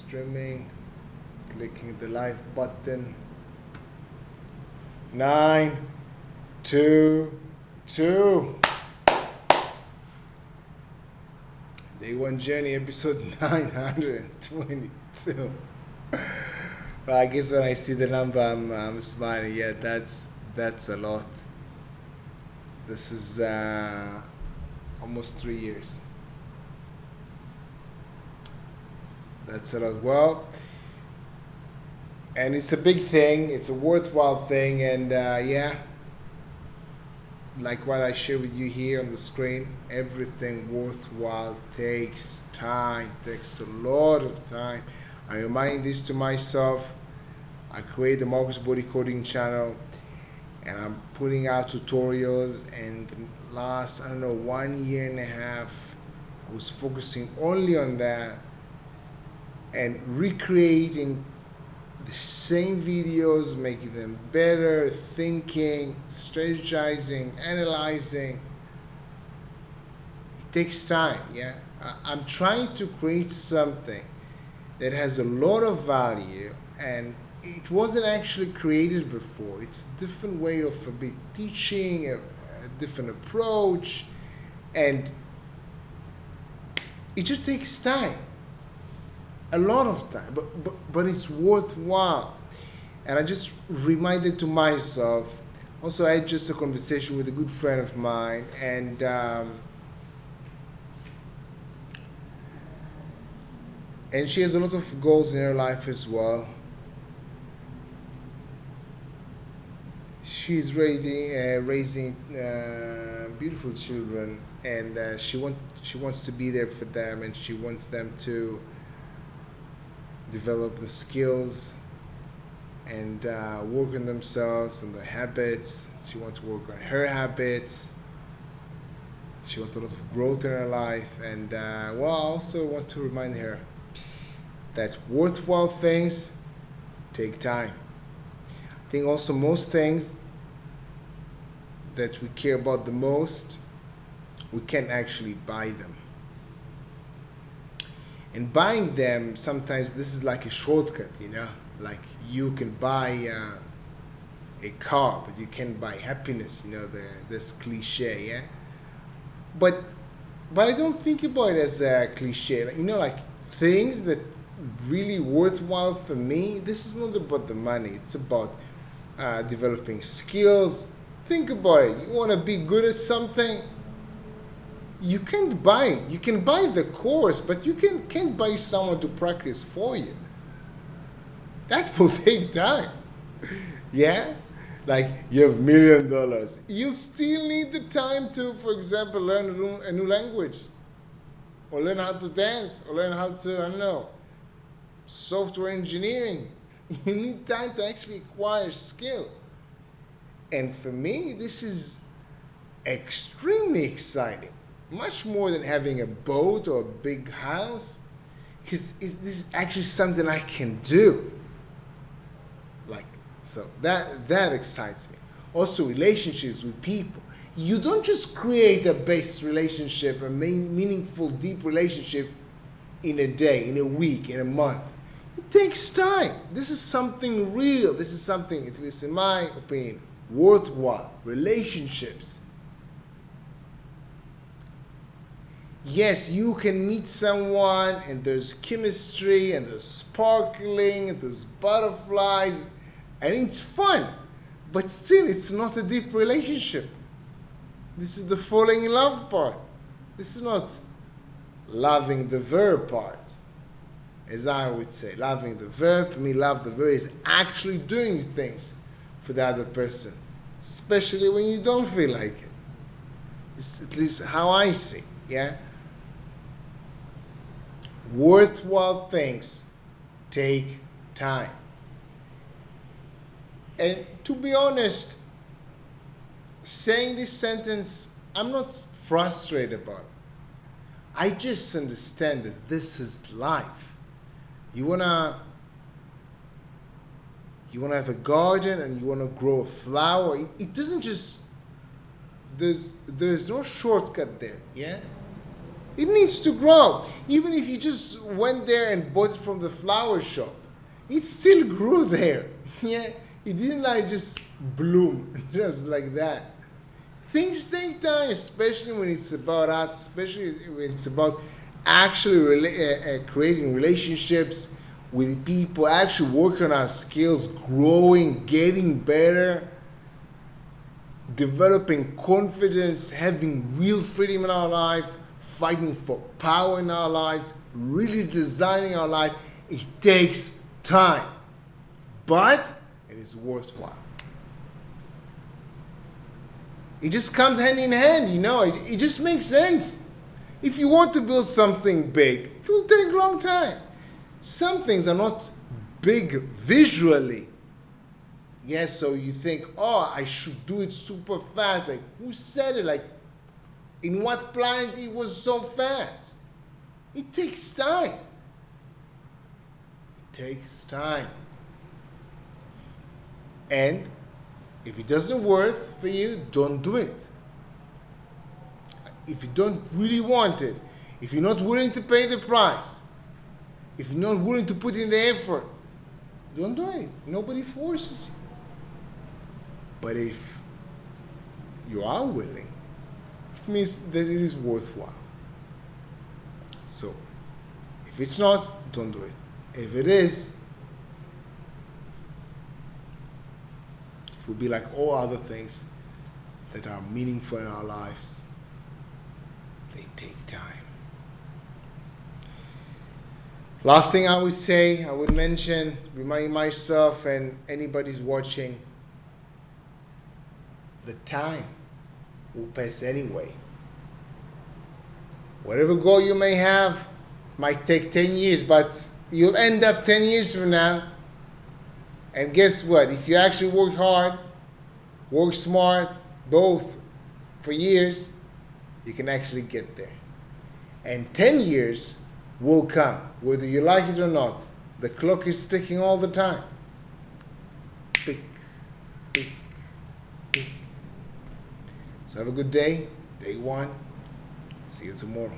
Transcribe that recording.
streaming, clicking the live button. 9, 2, 2. Day One Journey, episode 922. Well, I guess when I see the number, I'm smiling. Yeah, that's a lot. This is almost 3 years. That's a lot. Well, and it's a big thing. It's a worthwhile thing, and yeah, like what I share with you here on the screen, everything worthwhile takes time. Takes a lot of time. I remind this to myself. I create the Marcus Body Coding channel, and I'm putting out tutorials. And last, I don't know, 1 year and a half, I was focusing only on that and recreating the same videos, making them better, thinking, strategizing, analyzing. It takes time, yeah? I'm trying to create something that has a lot of value, and it wasn't actually created before. It's a different way of a bit teaching, a different approach, and it just takes time. A lot of time, but it's worthwhile. And I just reminded to myself. Also, I had just a conversation with a good friend of mine, and she has a lot of goals in her life as well. She's raising beautiful children, and she wants to be there for them, and she wants them to develop the skills and work on themselves and their habits. She wants to work on her habits. She wants a lot of growth in her life. And well, I also want to remind her that worthwhile things take time. I think also most things that we care about the most, we can't actually buy them. And buying them, sometimes this is like a shortcut, you know? Like you can buy a car, but you can't buy happiness, you know, this cliche, yeah? But I don't think about it as a cliche. Like, you know, like things that really worthwhile for me, this is not about the money. It's about developing skills. Think about it. You want to be good at something? You can't buy it. You can buy the course, but you can't buy someone to practice for you. That will take time. Yeah? Like you have $1 million. You still need the time to, for example, learn a new language. Or learn how to dance. Or learn how to, I don't know, software engineering. You need time to actually acquire skill. And for me, this is extremely exciting. Much more than having a boat or a big house, because this is actually something I can do. Like, so that excites me. Also, relationships with people. You don't just create a base relationship, a meaningful, deep relationship in a day, in a week, in a month. It takes time. This is something real. This is something, at least in my opinion, worthwhile. Relationships. Yes, you can meet someone and there's chemistry and there's sparkling and there's butterflies and it's fun, but still it's not a deep relationship. This is the falling in love part. This is not loving the verb part, as I would say. Loving the verb, for me, love the verb is actually doing things for the other person, especially when you don't feel like it. It's at least how I see, yeah? Worthwhile things take time. And to be honest, saying this sentence, I'm not frustrated about it. I just understand that this is life. You wanna have a garden and you wanna grow a flower. It doesn't just, there's no shortcut there, yeah? It needs to grow. Even if you just went there and bought it from the flower shop, it still grew there. Yeah, it didn't like just bloom just like that. Things take time, especially when it's about us, especially when it's about actually creating relationships with people, actually working on our skills, growing, getting better, developing confidence, having real freedom in our life, fighting for power in our lives, really designing our life. It takes time, but it is worthwhile. It just comes hand in hand, you know, it just makes sense. If you want to build something big, it will take a long time. Some things are not big visually. Yes, so you think, oh, I should do it super fast. Like, who said it? Like, in what planet it was so fast? It takes time. It takes time. And if it doesn't work for you, don't do it. If you don't really want it, if you're not willing to pay the price, if you're not willing to put in the effort, don't do it. Nobody forces you. But if you are willing, it means that it is worthwhile. So, if it's not, don't do it. If it is, it will be like all other things that are meaningful in our lives. They take time. Last thing I would say, I would mention, remind myself and anybody's watching, the time will pass anyway. Whatever goal you may have might take 10 years, but you'll end up 10 years from now. And guess what? If you actually work hard, work smart, both for years, you can actually get there. And 10 years will come, whether you like it or not. The clock is ticking all the time. Tick, tick, tick. So have a good day, day one. See you tomorrow.